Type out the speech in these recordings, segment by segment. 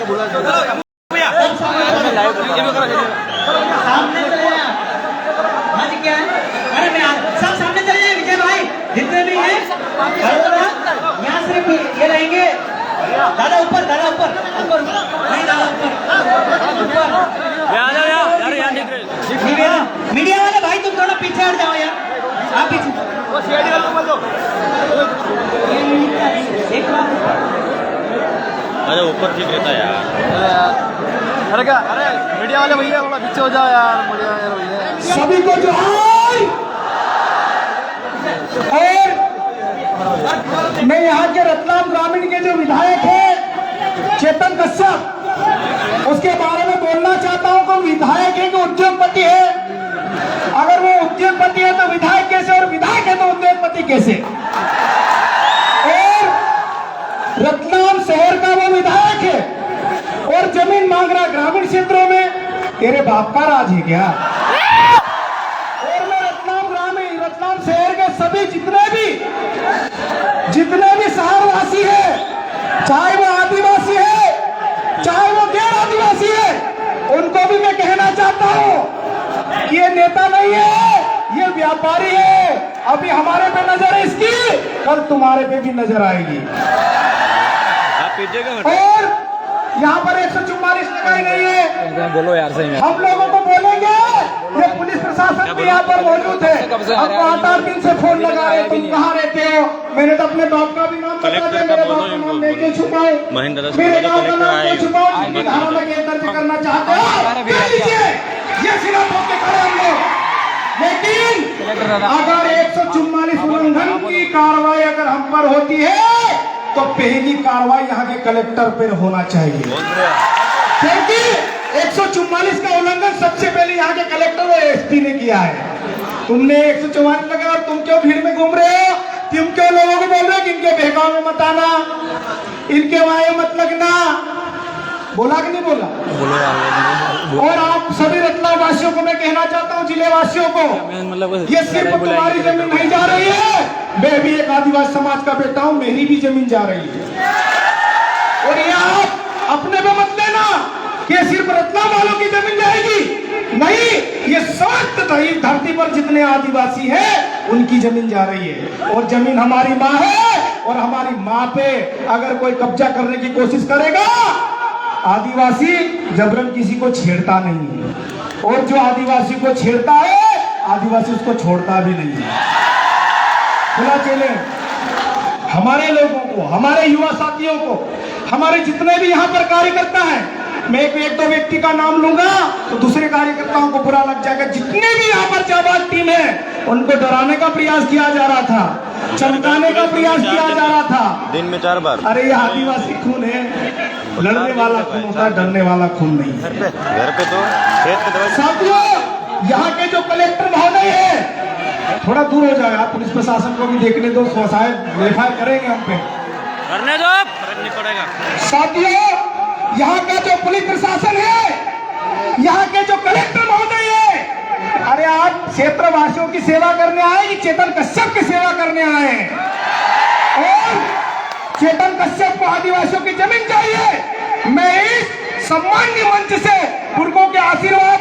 सामने चले हाँ जी क्या है अरे मैं सब सामने चले जाए विजय भाई जितने भी हैं यहाँ सिर्फ ये रहेंगे दादा ऊपर ऊपर नहीं दादा ऊपर मीडिया वाले भाई तुम थोड़ा पीछे हट जाओ यार आप पीछे अरे ऊपर ठीक रहता है यार। अरे क्या अरे मीडिया वाले भैया थोड़ा पीछे हो जाओ यार मीडिया वाले भैया। सभी को जोहार। और मैं यहाँ के रतलाम ग्रामीण के जो विधायक हैं चेतन कश्यप उसके बारे में बोलना चाहता हूँ कि विधायक है कि उद्योगपति है। अगर वो उद्योगपति है तो विधायक कैसे और विधायक है तो उद्योगपति कैसे। और रतलाम शहर का वो विधायक है और जमीन मांग रहा ग्रामीण क्षेत्रों में। तेरे बाप का राज है क्या। और मैं रतलाम शहर के सभी जितने भी शहरवासी है चाहे वो आदिवासी है चाहे वो गैर आदिवासी है उनको भी मैं कहना चाहता हूँ कि ये नेता नहीं है ये व्यापारी है। अभी हमारे पे नजर है इसकी कल तुम्हारे पे भी नजर आएगी। और यहाँ पर 144 लगाई गई है। बोलो यार सही में हम लोगों को बोलेंगे ये पुलिस प्रशासन भी यहाँ पर मौजूद है। हमको 8 दिन से फोन लगा रहे तुम कहाँ रहते हो। मैंने तो अपने बाप का भी नाम बता दिया मेरे बाप का नाम लेके छुपाओ मेरे गाँव का नाम को छुपाओ जिनकी धारा में केस दर्ज करना चाहते हो ये सिर्फ होके खड़े हम लोग। लेकिन अगर 144 उल्लंघन की कार्रवाई अगर हम पर होती है तो पहली कार्रवाई यहाँ के कलेक्टर पर होना चाहिए क्योंकि 144 का उल्लंघन सबसे पहले यहाँ के कलेक्टर और एसपी ने किया है। तुमने 144 लगा और तुम क्यों भीड़ में घूम रहे हो। तुम क्यों लोगों को बोल रहे हो कि इनके बहकाव में मत आना इनके वाये मत लगना। बोला कि नहीं बोला। और आप सभी रतलाम वासियों को मैं कहना चाहता हूँ जिले वासियों को ये सिर्फ तुम्हारी जमीन नहीं जा रही है। मैं भी एक आदिवासी समाज का बेटा हूँ मेरी भी जमीन जा रही है। और ये आप अपने पे मत लेना कि सिर्फ रतलाम वालों की जमीन जाएगी नहीं ये समस्त धरती पर जितने आदिवासी हैं उनकी जमीन जा रही है। और जमीन हमारी माँ है और हमारी माँ पे अगर कोई कब्जा करने की कोशिश करेगा आदिवासी जबरन किसी को छेड़ता नहीं है और जो आदिवासी को छेड़ता है आदिवासी उसको छोड़ता भी नहीं है। खुला चले हमारे लोगों को हमारे युवा साथियों को हमारे जितने भी यहाँ पर कार्यकर्ता हैं मैं एक दो व्यक्ति का नाम लूंगा तो दूसरे कार्यकर्ताओं को बुरा लग जाएगा। जितने भी यहाँ पर जाबाज टीम है उनको डराने का प्रयास किया जा रहा था चमकाने का प्रयास किया जा रहा था दिन में 4 बार। अरे ये आदिवासी खून है लड़ने वाला खून होता है डरने वाला खून नहीं। घर पे तो साथियों यहाँ के जो कलेक्टर महोदय है थोड़ा दूर हो जाए आप पुलिस प्रशासन को भी देखने दो शायद वेरीफाई करेंगे हम पे करने दो फर्क नहीं पड़ेगा। साथियों यहाँ का जो पुलिस प्रशासन है यहाँ के जो कलेक्टर महोदय है अरे आप क्षेत्रवासियों की सेवा करने आए कि चेतन कश्यप की सेवा करने आए। और चेतन कश्यप को आदिवासियों की जमीन चाहिए। मैं इस सम्मान्य मंच से बुजुर्गों के आशीर्वाद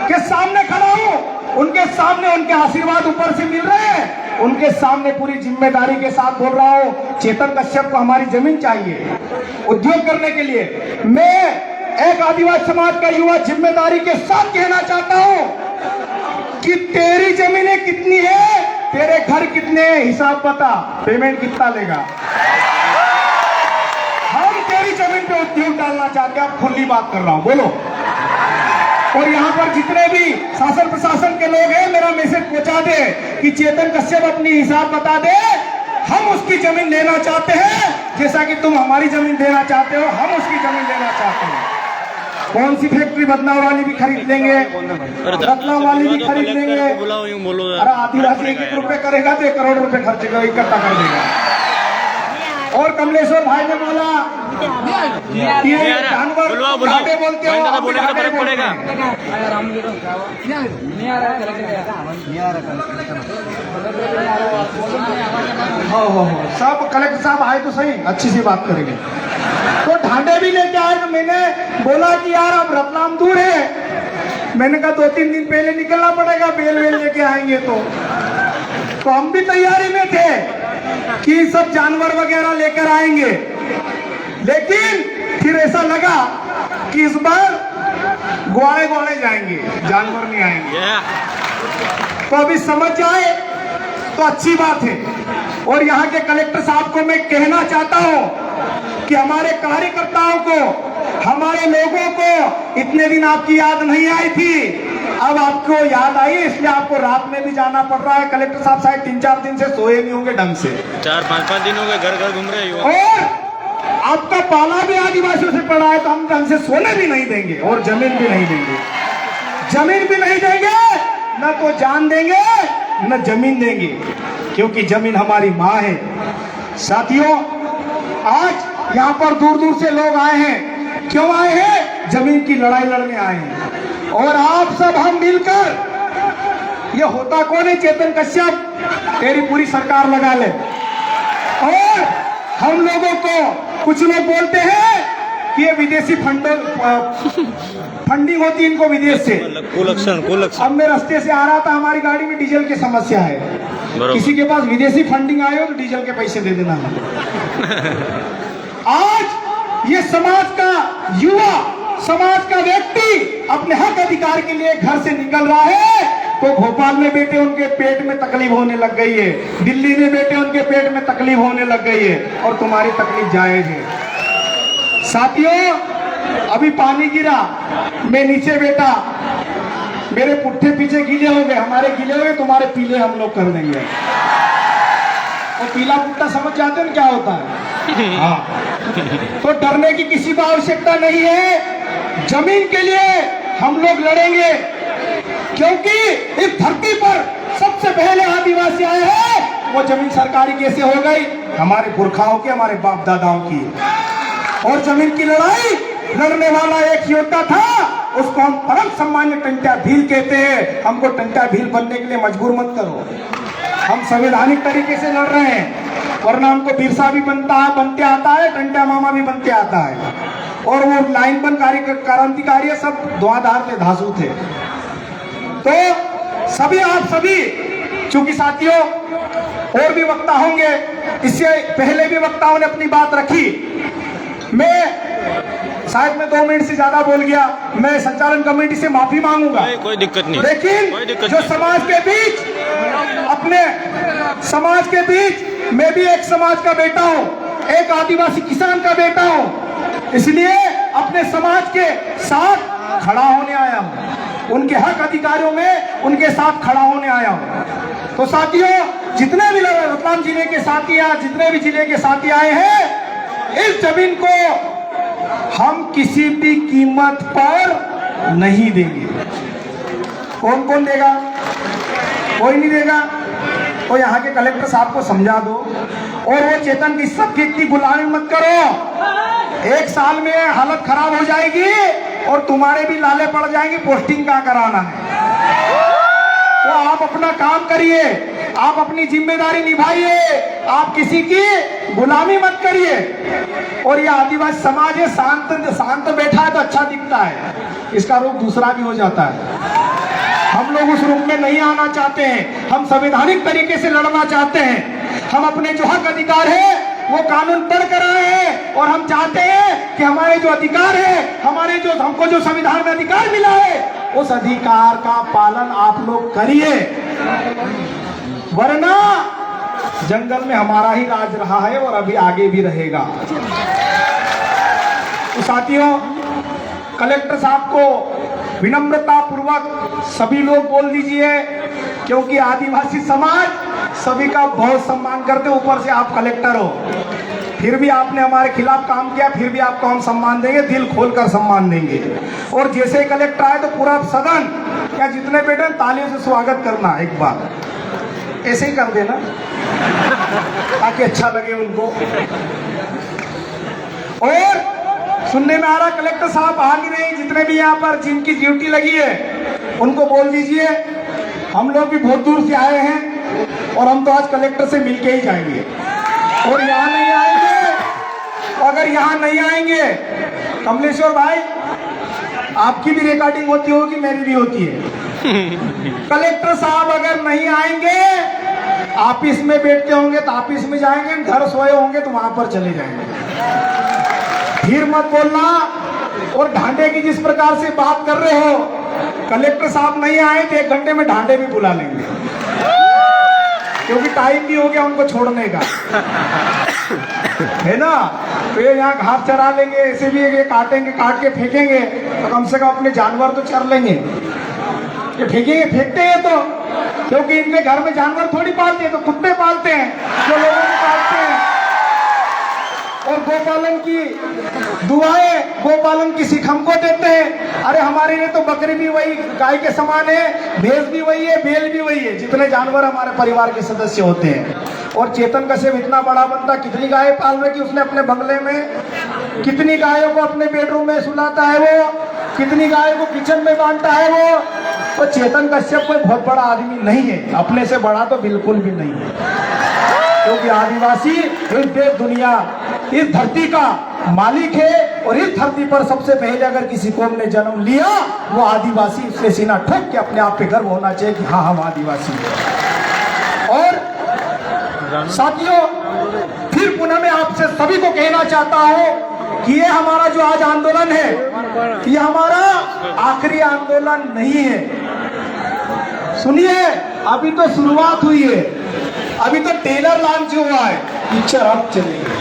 के सामने खड़ा हूँ उनके सामने उनके आशीर्वाद ऊपर से मिल रहे हैं उनके सामने पूरी जिम्मेदारी के साथ बोल रहा हूँ चेतन कश्यप को हमारी जमीन चाहिए उद्योग करने के लिए। मैं एक आदिवासी समाज का युवा जिम्मेदारी के साथ कहना चाहता हूँ कि तेरी जमीनें कितनी है तेरे घर कितने हिसाब बता पेमेंट कितना लेगा। हम तेरी जमीन पे उद्योग डालना चाहते हैं। आप खुली बात कर रहा हूँ बोलो। और यहाँ पर जितने भी शासन प्रशासन के लोग हैं मेरा मैसेज पहुंचा दे कि चेतन कश्यप अपनी हिसाब बता दे हम उसकी जमीन लेना चाहते हैं जैसा कि तुम हमारी जमीन देना चाहते हो हम उसकी जमीन लेना चाहते हैं। कौन सी फैक्ट्री बदनाम वाली भी खरीद लेंगे रतलाम वाली भी खरीद लेंगे। अरे आदिवासी 1 रुपए करेगा तो 1 करोड़ रुपए खर्च इकट्ठा कर देगा। और कमलेश्वर भाई ने बोला ये जानवर घाटे बोलते हो घाटे पड़ेगा। सब कलेक्टर साहब आए तो सही अच्छी सी बात करेंगे। तो ढांडे भी लेके आए। तो मैंने बोला कि यार अब रतलाम दूर है, मैंने कहा 2-3 दिन पहले निकलना पड़ेगा, बेल वेल लेके आएंगे। तो हम भी तैयारी में थे कि सब जानवर वगैरह लेकर आएंगे, लेकिन फिर ऐसा लगा कि इस बार ग्वाड़े जाएंगे, जानवर नहीं आएंगे। तो अभी समझ जाए तो अच्छी बात है। और यहाँ के कलेक्टर साहब को मैं कहना चाहता हूँ कि हमारे कार्यकर्ताओं को, हमारे लोगों को इतने दिन आपकी याद नहीं आई थी, अब आपको याद आई, इसलिए आपको रात में भी जाना पड़ रहा है। कलेक्टर साहब शायद 3-4 दिन से सोए नहीं होंगे ढंग से, 4-5 दिन हो गए घर घर घूम रहे हो। और आपका पाला भी आदिवासियों से पड़ा है, तो हम ढंग से सोने भी नहीं देंगे और जमीन भी नहीं देंगे। जमीन भी नहीं देंगे, न तो जान देंगे न जमीन देंगे, क्योंकि जमीन हमारी माँ है। साथियों, आज यहाँ पर दूर दूर से लोग आए हैं। क्यों आए हैं? जमीन की लड़ाई लड़ने आए हैं। और आप सब हम मिलकर, ये होता कौन है? चेतन कश्यप, तेरी पूरी सरकार लगा ले। और हम लोगों को कुछ लोग बोलते हैं कि ये विदेशी फंडिंग होती है इनको विदेश से। कुलक्षण अब मैं रास्ते से आ रहा था, हमारी गाड़ी में डीजल की समस्या है, किसी के पास विदेशी फंडिंग आए हो तो डीजल के पैसे दे देना। आज ये समाज का युवा, समाज का व्यक्ति अपने हक अधिकार के लिए घर से निकल रहा है, तो भोपाल में बैठे उनके पेट में तकलीफ होने लग गई है, दिल्ली में बैठे उनके पेट में तकलीफ होने लग गई है, और तुम्हारी तकलीफ जायज है। साथियों, अभी पानी गिरा, मैं नीचे बैठा, मेरे पुट्ठे पीछे गीले हो गए, हमारे गीले हो गए, तुम्हारे पीले हम लोग कर देंगे। और पीला पुट्टा समझ जाते हो क्या होता है? हाँ। तो डरने की किसी को आवश्यकता नहीं है। जमीन के लिए हम लोग लड़ेंगे, क्योंकि इस धरती पर सबसे पहले आदिवासी आए हैं। वो जमीन सरकारी कैसे हो गई? हमारे पुरखाओं की, हमारे बाप दादाओं की। और जमीन की लड़ाई लड़ने वाला एक योद्धा था, उसको हम परम सम्मान्य टंट्या भील कहते हैं। हमको टंट्या भील बनने के लिए मजबूर मत करो, हम संवैधानिक तरीके से लड़ रहे हैं, वरना हमको बिरसा भी बनते आता है, टंट्या मामा भी बनते आता है, और वो लाइन बन क्रांतिकारी सब धुआंधार थे, धांसू थे। तो सभी आप सभी, चूंकि साथियों और भी वक्ता होंगे, इससे पहले भी वक्ताओं ने अपनी बात रखी, मैं शायद मैं 2 मिनट से ज्यादा बोल गया, मैं संचालन कमेटी से माफी मांगूंगा। कोई दिक्कत नहीं, लेकिन जो समाज के बीच, अपने समाज के बीच, मैं भी एक समाज का बेटा हूँ, एक आदिवासी किसान का बेटा हूँ, इसलिए अपने समाज के साथ खड़ा होने आया हूँ, उनके हक अधिकारियों में उनके साथ खड़ा होने आया हूँ। तो साथियों, जितने भी रतलाम जिले के साथी, जितने भी जिले के साथी आए हैं, इस जमीन को हम किसी भी कीमत पर नहीं देंगे। कौन कौन देगा? कोई नहीं देगा। तो यहाँ के कलेक्टर साहब को समझा दो, और वो चेतन की सबकी की गुलामी मत करो। 1 साल में हालत खराब हो जाएगी और तुम्हारे भी लाले पड़ जाएंगे, पोस्टिंग कहाँ कराना है। तो आप अपना काम करिए, आप अपनी जिम्मेदारी निभाइए, आप किसी की गुलामी मत करिए। और ये आदिवासी समाज है, शांत बैठा है तो अच्छा दिखता है, इसका रूप दूसरा भी हो जाता है। हम लोग उस रूप में नहीं आना चाहते हैं, हम संवैधानिक तरीके से लड़ना चाहते हैं। हम अपने जो हक अधिकार है वो कानून पढ़ कर आए हैं, और हम चाहते हैं कि हमारे जो अधिकार है, हमारे जो हमको जो संविधान में अधिकार मिला है, उस अधिकार का पालन आप लोग करिए, वरना जंगल में हमारा ही राज रहा है और अभी आगे भी रहेगा। तो साथियों, कलेक्टर साहब को विनम्रता पूर्वक सभी लोग बोल दीजिए, क्योंकि आदिवासी समाज सभी का बहुत सम्मान करते, ऊपर से आप कलेक्टर हो, फिर भी आपने हमारे खिलाफ काम किया, फिर भी आपको हम सम्मान देंगे, दिल खोलकर सम्मान देंगे। और जैसे ही कलेक्टर आए तो पूरा सदन, क्या जितने बैठे तालियों से स्वागत करना, एक बार ऐसे ही कर देना ताकि अच्छा लगे उनको। और सुनने में आ रहा कलेक्टर साहब आ नहीं रहे, जितने भी यहाँ पर जिनकी ड्यूटी लगी है उनको बोल दीजिए, हम लोग भी बहुत दूर से आए हैं और हम तो आज कलेक्टर से मिलके ही जाएंगे, और यहाँ नहीं आएंगे अगर यहाँ नहीं आएंगे, कमलेश्वर भाई आपकी भी रिकॉर्डिंग होती होगी, मेरी भी होती है। कलेक्टर साहब अगर नहीं आएंगे, ऑफिस में बैठते होंगे तो ऑफिस में जाएंगे, घर सोए होंगे तो वहां पर चले जाएंगे। फिर मत बोलना। और ढांडे की जिस प्रकार से बात कर रहे हो, कलेक्टर साहब नहीं आए तो 1 घंटे में ढांडे भी बुला लेंगे, क्योंकि टाइम भी हो गया उनको छोड़ने का, है ना। तो ये यहाँ घास चरा लेंगे, ऐसे भी ये काटेंगे, काट के फेंकेंगे, तो कम से कम अपने जानवर तो चर लेंगे। ये फेंकेंगे, फेंकते हैं तो, क्योंकि इनके घर में जानवर थोड़ी पालते हैं, तो कुत्ते पालते हैं जो लोगों को पालते हैं। और गोपालन की दुआएं, गोपालन की सीख हमको देते हैं। अरे हमारे लिए तो बकरी भी वही गाय के समान है, भैंस भी वही है, बैल भी वही है, जितने जानवर हमारे परिवार के सदस्य होते हैं। और चेतन कश्यप इतना बड़ा बंदा कितनी गाय पाल रहे कि उसने अपने बंगले में कितनी गायों को अपने बेडरूम में सुलाता है, वो कितनी गायों को किचन में बांधता है वो। तो चेतन कश्यप कोई बहुत बड़ा आदमी नहीं है, अपने से बड़ा तो बिल्कुल भी नहीं है, क्योंकि आदिवासी इस देश दुनिया इस धरती का मालिक है। और इस धरती पर सबसे पहले अगर किसी कौम ने जन्म लिया वो आदिवासी, इसलिए सीना ठोक के अपने आप पे गर्व होना चाहिए कि हाँ हम आदिवासी हैं। और साथियों, फिर पुनः मैं आपसे सभी को कहना चाहता हूं कि ये हमारा जो आज आंदोलन है, ये हमारा आखिरी आंदोलन नहीं है। सुनिए, अभी तो शुरुआत हुई है, अभी तो ट्रेलर लॉन्च हुआ है, पिक्चर अब चलेगी।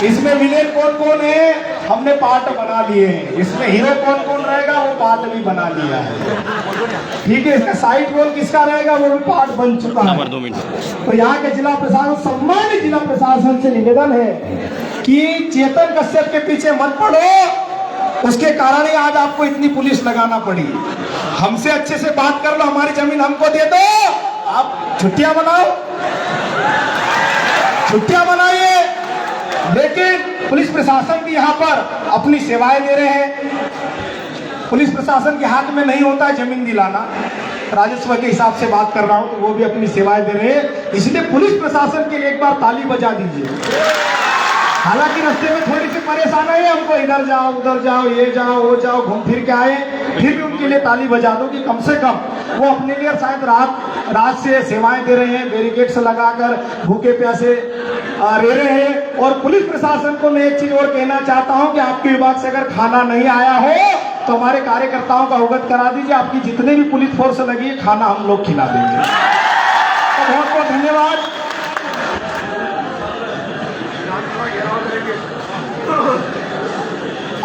इसमें विलेन कौन कौन है हमने पार्ट बना लिए हैं, इसमें हीरो कौन कौन रहेगा वो पार्ट भी बना लिया है, ठीक है। इसका साइड रोल किसका रहेगा वो भी पार्ट बन चुका है। 2 मिनट। तो यहाँ के जिला प्रशासन, सम्मानित जिला प्रशासन से निवेदन है कि चेतन कश्यप के पीछे मत पड़ो, उसके कारण ही आज आपको इतनी पुलिस लगाना पड़ी। हमसे अच्छे से बात कर लो, हमारी जमीन हमको दे दो, आप छुट्टियां बनाओ, छुट्टियां बनाइए। लेकिन पुलिस प्रशासन भी यहाँ पर अपनी सेवाएं दे रहे हैं। पुलिस प्रशासन के हाथ में नहीं होता है जमीन दिलाना, राजस्व के हिसाब से बात कर रहा हूं, तो वो भी अपनी सेवाएं दे रहे हैं। इसलिए पुलिस प्रशासन के लिए एक बार ताली बजा दीजिए। हालांकि रास्ते में थोड़ी सी परेशानी है, हमको इधर जाओ उधर जाओ, ये जाओ वो जाओ, घूम फिर के आए, फिर भी उनके लिए ताली बजा दो कि कम से कम वो अपने लिए शायद रात से सेवाएं दे रहे हैं, बैरिकेड्स लगाकर भूखे प्यासे रह रहे हैं। और पुलिस प्रशासन को मैं एक चीज और कहना चाहता हूं कि आपके विभाग से अगर खाना नहीं आया हो तो हमारे कार्यकर्ताओं का अवगत करा दीजिए, आपकी जितने भी पुलिस फोर्स लगी है खाना हम लोग खिला देंगे। तो बहुत बहुत धन्यवाद।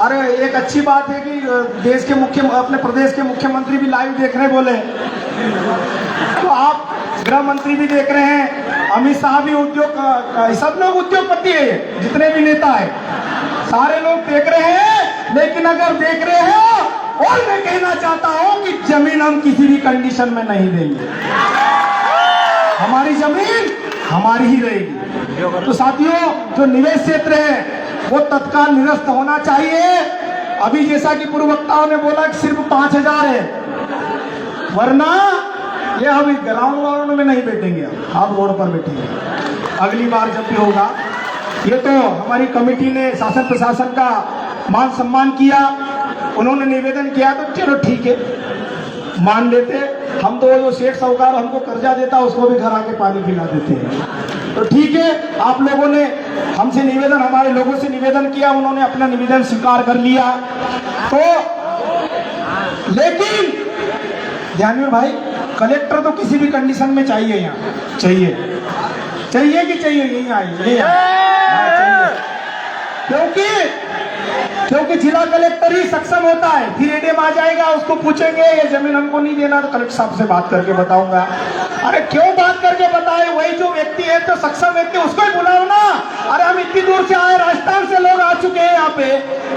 अरे एक अच्छी बात है कि देश के अपने प्रदेश के मुख्यमंत्री भी लाइव देख रहे बोले, तो आप गृह मंत्री भी देख रहे हैं, अमित शाह भी सब लोग उद्योगपति है, जितने भी नेता है सारे लोग देख रहे हैं। लेकिन अगर देख रहे हो, और मैं कहना चाहता हूं कि जमीन हम किसी भी कंडीशन में नहीं देंगे, हमारी जमीन हमारी ही रहेगी। तो साथियों, जो निवेश क्षेत्र है वो तत्काल निरस्त होना चाहिए। अभी जैसा कि पूर्व वक्ताओं ने बोला कि सिर्फ 5000 है, वरना ये हम ग्राउंड में नहीं बैठेंगे, आप रोड पर बैठेंगे अगली बार जब भी होगा। ये तो हमारी कमेटी ने शासन प्रशासन का मान सम्मान किया, उन्होंने निवेदन किया तो चलो ठीक है मान लेते। हम तो जो सेठ साहूकार हमको कर्जा देता उसको भी घर आके पानी पिला देते हैं, तो ठीक है। आप लोगों ने हमसे निवेदन, हमारे लोगों से निवेदन किया, उन्होंने अपना निवेदन स्वीकार कर लिया। तो लेकिन ध्यान भाई, कलेक्टर तो किसी भी कंडीशन में चाहिए, यहाँ चाहिए कि चाहिए, यही आइए, क्योंकि जिला कलेक्टर ही सक्षम होता है। फिर एडीएम आ जाएगा, उसको पूछेंगे ये जमीन हमको नहीं देना, तो कलेक्टर साहब से बात करके बताऊंगा। अरे क्यों बात करके बताए, वही जो व्यक्ति है तो सक्षम व्यक्ति, उसको ही बुलाओ ना। अरे हम इतनी दूर से आए, राजस्थान से लोग आ चुके हैं यहाँ पे,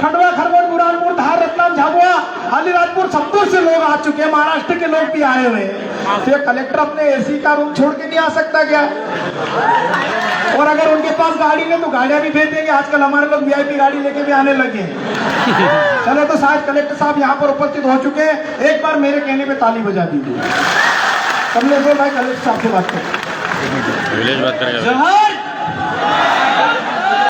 खंडवा, खरगोन, बुरहानपुर, धार, रतलाम, झाबुआ, अलीराजपुर, सब दूर से लोग आ चुके हैं, महाराष्ट्र के लोग भी आए हुए हैं। तो कलेक्टर अपने एसी का रूम छोड़ के नहीं आ सकता क्या? और अगर उनके पास गाड़ी नहीं तो गाड़ियां भी भेज देंगे, आजकल हमारे लोग वीआईपी गाड़ी लेके भी आने लगे हैं। चलो, तो शायद कलेक्टर साहब यहाँ पर उपस्थित हो चुके हैं, एक बार मेरे कहने पे ताली बजा दीजिए। कमलेश्वर भाई कलेक्टर साहब से बात करें। बात करेगा।